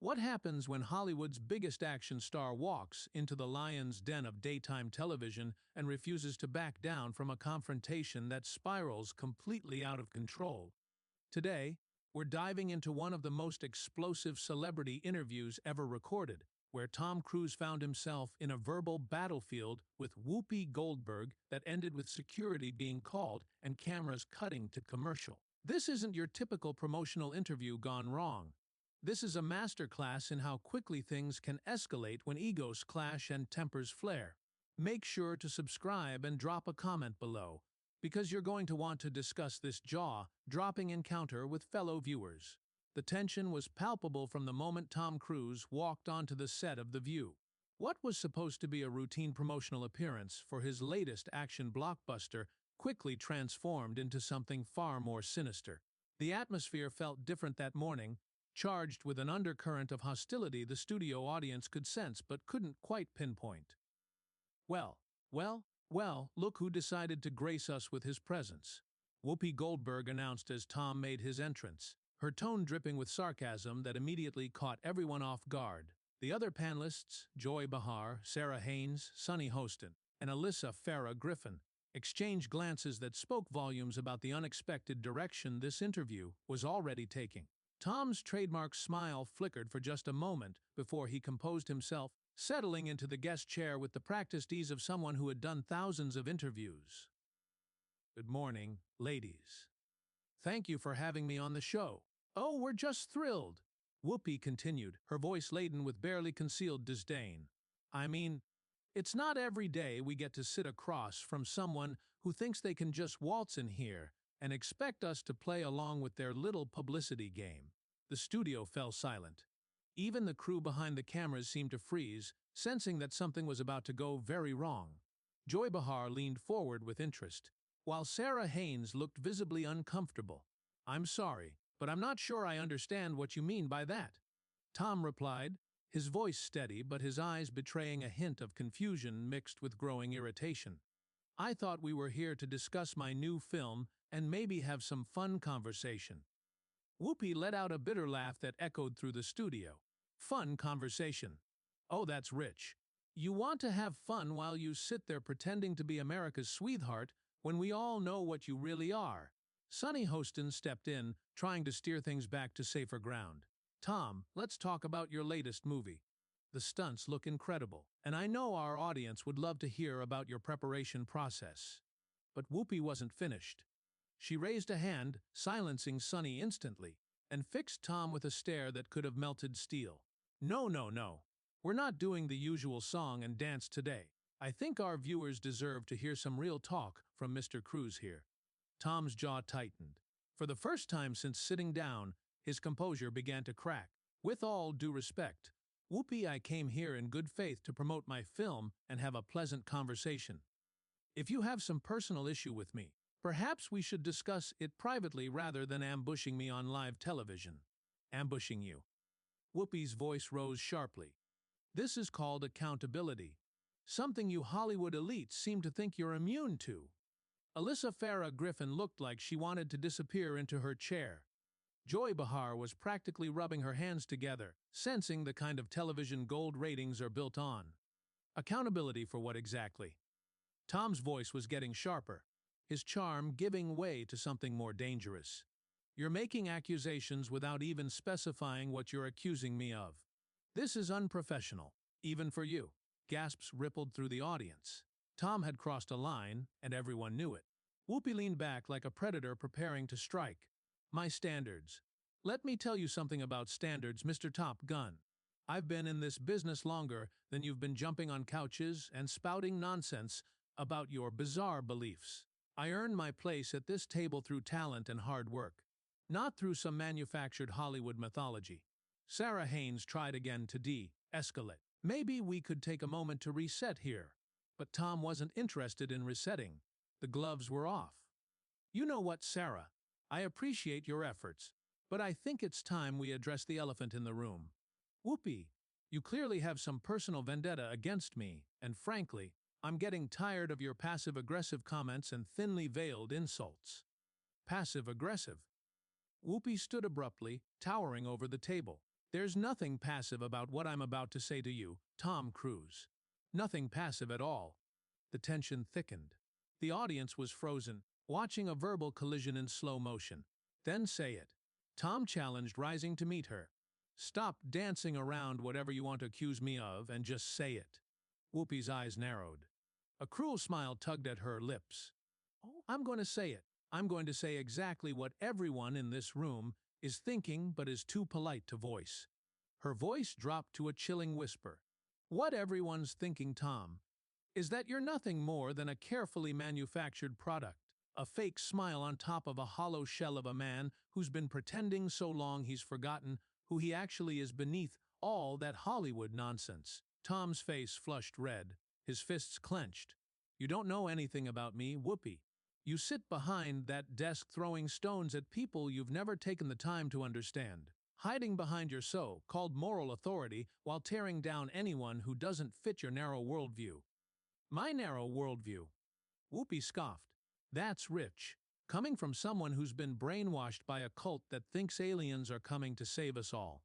What happens when Hollywood's biggest action star walks into the lion's den of daytime television and refuses to back down from a confrontation that spirals completely out of control? Today, we're diving into one of the most explosive celebrity interviews ever recorded, where Tom Cruise found himself in a verbal battlefield with Whoopi Goldberg that ended with security being called and cameras cutting to commercial. This isn't your typical promotional interview gone wrong. This is a masterclass in how quickly things can escalate when egos clash and tempers flare. Make sure to subscribe and drop a comment below, because you're going to want to discuss this jaw-dropping encounter with fellow viewers. The tension was palpable from the moment Tom Cruise walked onto the set of The View. What was supposed to be a routine promotional appearance for his latest action blockbuster quickly transformed into something far more sinister. The atmosphere felt different that morning, charged with an undercurrent of hostility the studio audience could sense but couldn't quite pinpoint. Well, look who decided to grace us with his presence. Whoopi Goldberg announced as Tom made his entrance, her tone dripping with sarcasm that immediately caught everyone off guard. The other panelists, Joy Behar, Sarah Haynes, Sunny Hostin, and Alyssa Farah Griffin, exchanged glances that spoke volumes about the unexpected direction this interview was already taking. Tom's trademark smile flickered for just a moment before he composed himself, settling into the guest chair with the practiced ease of someone who had done thousands of interviews. "Good morning, ladies. Thank you for having me on the show." "Oh, we're just thrilled," Whoopi continued, her voice laden with barely concealed disdain. "I mean, it's not every day we get to sit across from someone who thinks they can just waltz in here and expect us to play along with their little publicity game." The studio fell silent. Even the crew behind the cameras seemed to freeze, sensing that something was about to go very wrong. Joy Behar leaned forward with interest, while Sarah Haynes looked visibly uncomfortable. "I'm sorry, but I'm not sure I understand what you mean by that," Tom replied, his voice steady but his eyes betraying a hint of confusion mixed with growing irritation. "I thought we were here to discuss my new film and maybe have some fun conversation." Whoopi let out a bitter laugh that echoed through the studio. "Fun conversation? Oh, that's rich. You want to have fun while you sit there pretending to be America's sweetheart when we all know what you really are." Sunny Hostin stepped in, trying to steer things back to safer ground. "Tom, let's talk about your latest movie. The stunts look incredible, and I know our audience would love to hear about your preparation process." But Whoopi wasn't finished. She raised a hand, silencing Sunny instantly, and fixed Tom with a stare that could have melted steel. No. We're not doing the usual song and dance today. I think our viewers deserve to hear some real talk from Mr. Cruise here." Tom's jaw tightened. For the first time since sitting down, his composure began to crack. "With all due respect, Whoopi, I came here in good faith to promote my film and have a pleasant conversation. If you have some personal issue with me, perhaps we should discuss it privately rather than ambushing me on live television." "Ambushing you?" Whoopi's voice rose sharply. "This is called accountability. Something you Hollywood elites seem to think you're immune to." Alyssa Farah Griffin looked like she wanted to disappear into her chair. Joy Behar was practically rubbing her hands together, sensing the kind of television gold ratings are built on. "Accountability for what exactly?" Tom's voice was getting sharper, his charm giving way to something more dangerous. "You're making accusations without even specifying what you're accusing me of. This is unprofessional, even for you." Gasps rippled through the audience. Tom had crossed a line, and everyone knew it. Whoopi leaned back like a predator preparing to strike. "My standards. Let me tell you something about standards, Mr. Top Gun. I've been in this business longer than you've been jumping on couches and spouting nonsense about your bizarre beliefs. I earned my place at this table through talent and hard work, not through some manufactured Hollywood mythology." Sarah Haynes tried again to de-escalate. "Maybe we could take a moment to reset here." But Tom wasn't interested in resetting. The gloves were off. "You know what, Sarah? I appreciate your efforts, but I think it's time we address the elephant in the room. Whoopi, you clearly have some personal vendetta against me, and frankly, I'm getting tired of your passive-aggressive comments and thinly veiled insults." "Passive-aggressive?" Whoopi stood abruptly, towering over the table. There's nothing passive about what I'm about to say to you, Tom Cruise. Nothing passive at all. The tension thickened. The audience was frozen, watching a verbal collision in slow motion. Then say it. Tom challenged, rising to meet her. Stop dancing around whatever you want to accuse me of and just say it. Whoopi's eyes narrowed. A cruel smile tugged at her lips. Oh, I'm going to say it. I'm going to say exactly what everyone in this room is thinking but is too polite to voice. Her voice dropped to a chilling whisper. What everyone's thinking, Tom, is that you're nothing more than a carefully manufactured product, a fake smile on top of a hollow shell of a man who's been pretending so long he's forgotten who he actually is beneath all that Hollywood nonsense. Tom's face flushed red, his fists clenched. You don't know anything about me, Whoopi. You sit behind that desk throwing stones at people you've never taken the time to understand, hiding behind your so-called moral authority while tearing down anyone who doesn't fit your narrow worldview. My narrow worldview? Whoopi scoffed. That's rich, coming from someone who's been brainwashed by a cult that thinks aliens are coming to save us all.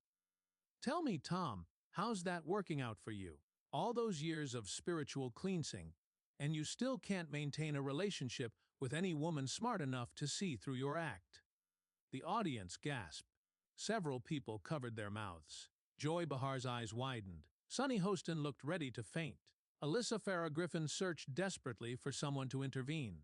Tell me, Tom, how's that working out for you? All those years of spiritual cleansing, and you still can't maintain a relationship with any woman smart enough to see through your act. The audience gasped. Several people covered their mouths. Joy Behar's eyes widened. Sunny Hostin looked ready to faint. Alyssa Farah Griffin searched desperately for someone to intervene.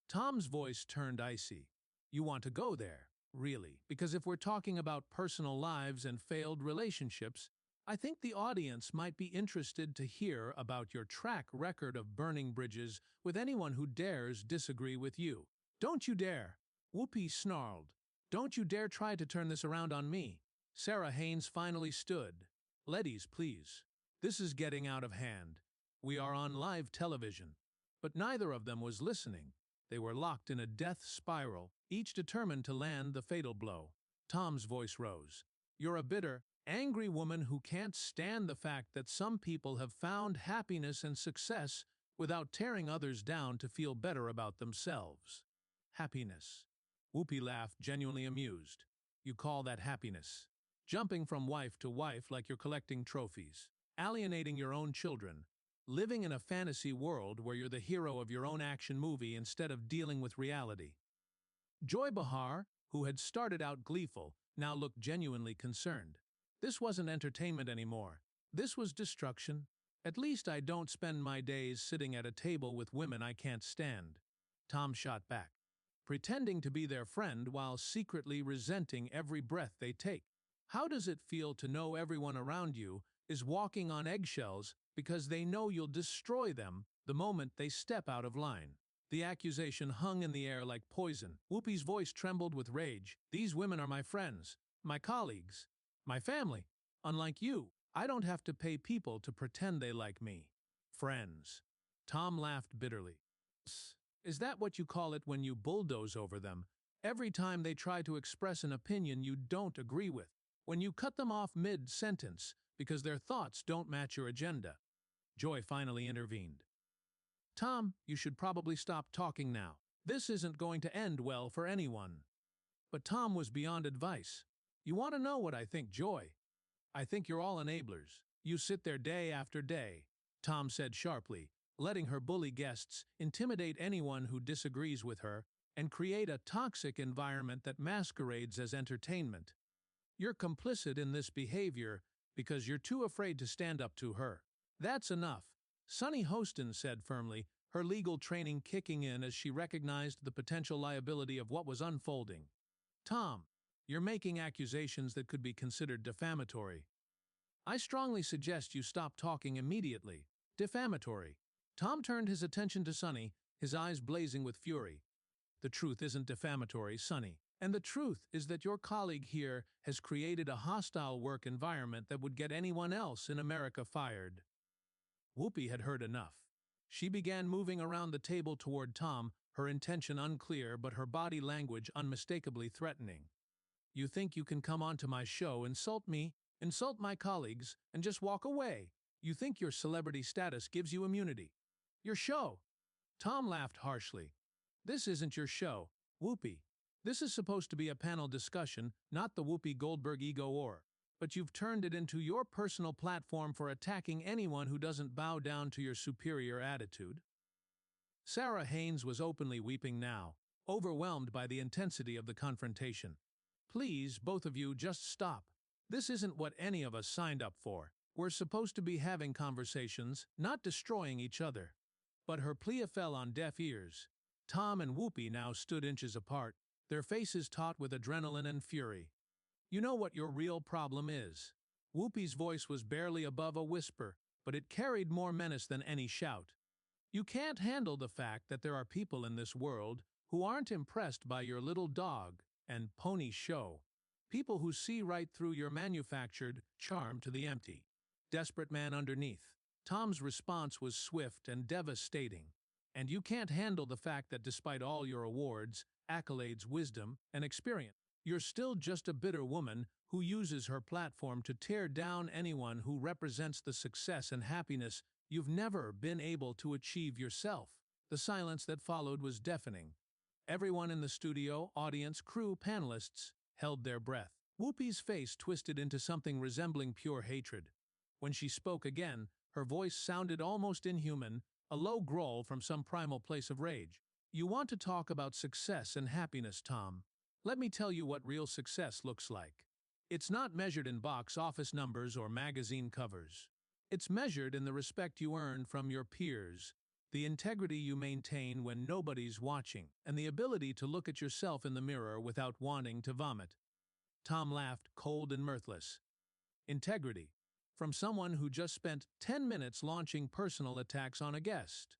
Tom's voice turned icy. You want to go there, really? Because if we're talking about personal lives and failed relationships, I think the audience might be interested to hear about your track record of burning bridges with anyone who dares disagree with you. Don't you dare! Whoopi snarled. Don't you dare try to turn this around on me. Sarah Haynes finally stood. Ladies, please. This is getting out of hand. We are on live television. But neither of them was listening. They were locked in a death spiral, each determined to land the fatal blow. Tom's voice rose. You're a bitter, angry woman who can't stand the fact that some people have found happiness and success without tearing others down to feel better about themselves. Happiness. Whoopi laughed, genuinely amused. You call that happiness? Jumping from wife to wife like you're collecting trophies, alienating your own children, living in a fantasy world where you're the hero of your own action movie instead of dealing with reality. Joy Behar, who had started out gleeful, now looked genuinely concerned. This wasn't entertainment anymore. This was destruction. At least I don't spend my days sitting at a table with women I can't stand. Tom shot back, pretending to be their friend while secretly resenting every breath they take. How does it feel to know everyone around you is walking on eggshells because they know you'll destroy them the moment they step out of line? The accusation hung in the air like poison. Whoopi's voice trembled with rage. These women are my friends, my colleagues, my family. Unlike you, I don't have to pay people to pretend they like me. Friends. Tom laughed bitterly. Is that what you call it when you bulldoze over them every time they try to express an opinion you don't agree with? When you cut them off mid-sentence because their thoughts don't match your agenda? Joy finally intervened. Tom, you should probably stop talking now. This isn't going to end well for anyone. But Tom was beyond advice. You want to know what I think, Joy? I think you're all enablers. You sit there day after day, Tom said sharply, letting her bully guests intimidate anyone who disagrees with her and create a toxic environment that masquerades as entertainment. You're complicit in this behavior because you're too afraid to stand up to her. That's enough, Sunny Hostin said firmly, her legal training kicking in as she recognized the potential liability of what was unfolding. Tom, you're making accusations that could be considered defamatory. I strongly suggest you stop talking immediately. Defamatory. Tom turned his attention to Sunny, his eyes blazing with fury. The truth isn't defamatory, Sunny. And the truth is that your colleague here has created a hostile work environment that would get anyone else in America fired. Whoopi had heard enough. She began moving around the table toward Tom, her intention unclear but her body language unmistakably threatening. You think you can come onto my show, insult me, insult my colleagues, and just walk away? You think your celebrity status gives you immunity? Your show? Tom laughed harshly. This isn't your show, Whoopi. This is supposed to be a panel discussion, not the Whoopi Goldberg ego war. but you've turned it into your personal platform for attacking anyone who doesn't bow down to your superior attitude. Sarah Haynes was openly weeping now, overwhelmed by the intensity of the confrontation. Please, both of you, just stop. This isn't what any of us signed up for. We're supposed to be having conversations, not destroying each other. But her plea fell on deaf ears. Tom and Whoopi now stood inches apart, their faces taut with adrenaline and fury. You know what your real problem is. Whoopi's voice was barely above a whisper, but it carried more menace than any shout. You can't handle the fact that there are people in this world who aren't impressed by your little dog and pony show. People who see right through your manufactured charm to the empty, desperate man underneath. Tom's response was swift and devastating. And you can't handle the fact that despite all your awards, accolades, wisdom, and experience, you're still just a bitter woman who uses her platform to tear down anyone who represents the success and happiness you've never been able to achieve yourself. The silence that followed was deafening. Everyone in the studio, audience, crew, panelists, held their breath. Whoopi's face twisted into something resembling pure hatred. When she spoke again, her voice sounded almost inhuman, a low growl from some primal place of rage. You want to talk about success and happiness, Tom? Let me tell you what real success looks like. It's not measured in box office numbers or magazine covers. It's measured in the respect you earn from your peers, the integrity you maintain when nobody's watching, and the ability to look at yourself in the mirror without wanting to vomit. Tom laughed, cold and mirthless. Integrity. From someone who just spent 10 minutes launching personal attacks on a guest.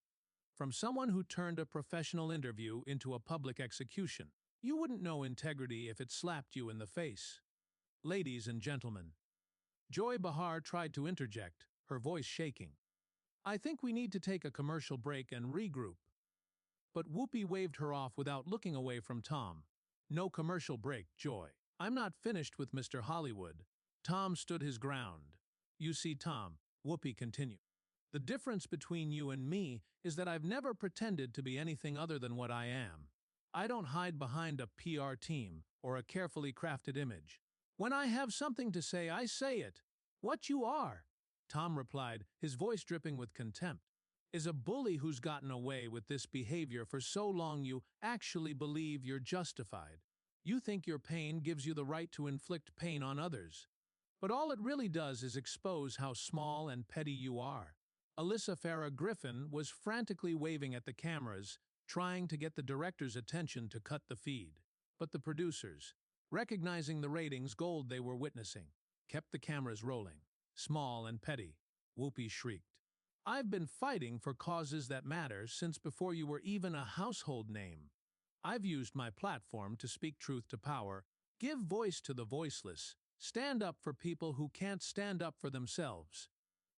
From someone who turned a professional interview into a public execution. You wouldn't know integrity if it slapped you in the face. Ladies and gentlemen. Joy Behar tried to interject, her voice shaking. I think we need to take a commercial break and regroup. But Whoopi waved her off without looking away from Tom. No commercial break, Joy. I'm not finished with Mr. Hollywood. Tom stood his ground. You see, Tom, Whoopi continued. The difference between you and me is that I've never pretended to be anything other than what I am. I don't hide behind a PR team or a carefully crafted image. When I have something to say, I say it. What you are, Tom replied, his voice dripping with contempt, is a bully who's gotten away with this behavior for so long you actually believe you're justified. You think your pain gives you the right to inflict pain on others. But all it really does is expose how small and petty you are. Alyssa Farah Griffin was frantically waving at the cameras, trying to get the director's attention to cut the feed. But the producers, recognizing the ratings gold they were witnessing, kept the cameras rolling. Small and petty, Whoopi shrieked. I've been fighting for causes that matter since before you were even a household name. I've used my platform to speak truth to power, give voice to the voiceless, stand up for people who can't stand up for themselves.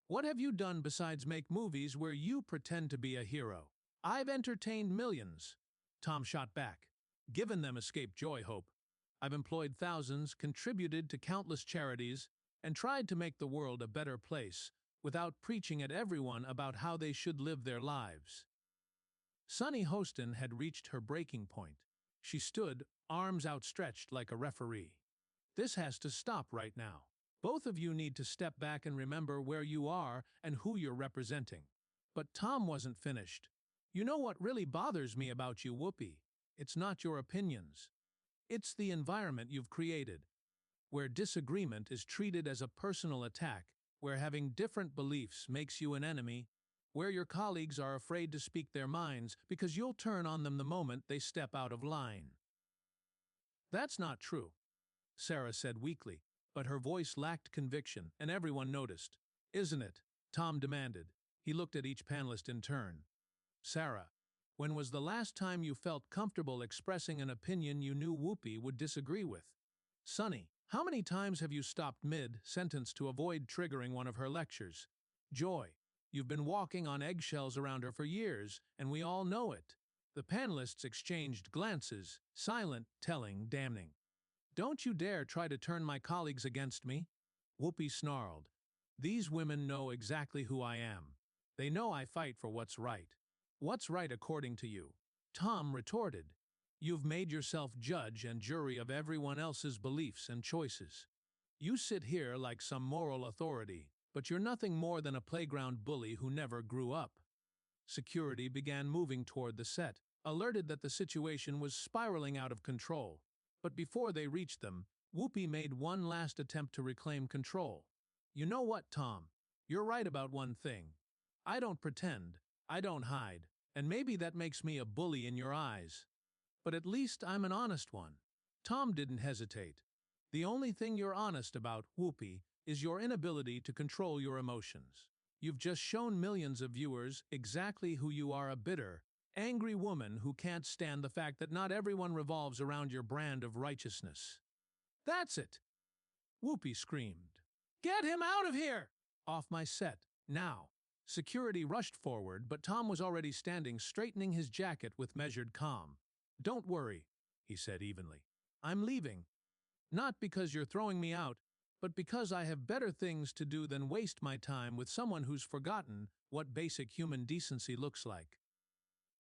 What have you done besides make movies where you pretend to be a hero? I've entertained millions. Tom shot back. Given them escape, joy, hope. I've employed thousands, contributed to countless charities, and tried to make the world a better place without preaching at everyone about how they should live their lives. Sunny Hostin had reached her breaking point. She stood, arms outstretched like a referee. This has to stop right now. Both of you need to step back and remember where you are and who you're representing. But Tom wasn't finished. You know what really bothers me about you, Whoopi? It's not your opinions. It's the environment you've created, where disagreement is treated as a personal attack, where having different beliefs makes you an enemy, where your colleagues are afraid to speak their minds because you'll turn on them the moment they step out of line. That's not true, Sarah said weakly, but her voice lacked conviction, and everyone noticed. Isn't it? Tom demanded. He looked at each panelist in turn. Sarah, when was the last time you felt comfortable expressing an opinion you knew Whoopi would disagree with? Sunny, how many times have you stopped mid-sentence to avoid triggering one of her lectures? Joy, you've been walking on eggshells around her for years, and we all know it. The panelists exchanged glances, silent, telling, damning. Don't you dare try to turn my colleagues against me. Whoopi snarled. These women know exactly who I am. They know I fight for what's right. What's right according to you? Tom retorted. You've made yourself judge and jury of everyone else's beliefs and choices. You sit here like some moral authority, but you're nothing more than a playground bully who never grew up. Security began moving toward the set, alerted that the situation was spiraling out of control. But before they reached them, Whoopi made one last attempt to reclaim control. You know what, Tom? You're right about one thing. I don't pretend, I don't hide, and maybe that makes me a bully in your eyes. But at least I'm an honest one. Tom didn't hesitate. The only thing you're honest about, Whoopi, is your inability to control your emotions. You've just shown millions of viewers exactly who you are, a bitter, angry woman who can't stand the fact that not everyone revolves around your brand of righteousness. That's it! Whoopi screamed. Get him out of here! Off my set, now. Security rushed forward, but Tom was already standing, straightening his jacket with measured calm. Don't worry, he said evenly. I'm leaving. Not because you're throwing me out, but because I have better things to do than waste my time with someone who's forgotten what basic human decency looks like.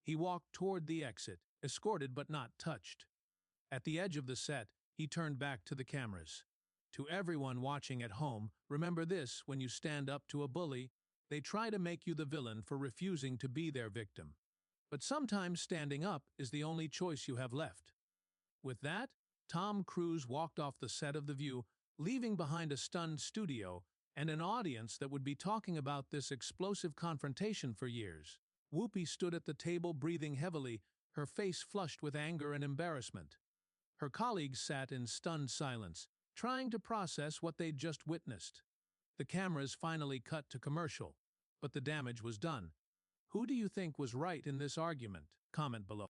He walked toward the exit, escorted but not touched. At the edge of the set, he turned back to the cameras. To everyone watching at home, remember this: when you stand up to a bully, they try to make you the villain for refusing to be their victim. But sometimes standing up is the only choice you have left. With that, Tom Cruise walked off the set of The View, leaving behind a stunned studio and an audience that would be talking about this explosive confrontation for years. Whoopi stood at the table, breathing heavily, her face flushed with anger and embarrassment. Her colleagues sat in stunned silence, trying to process what they'd just witnessed. The cameras finally cut to commercial, but the damage was done. Who do you think was right in this argument? Comment below.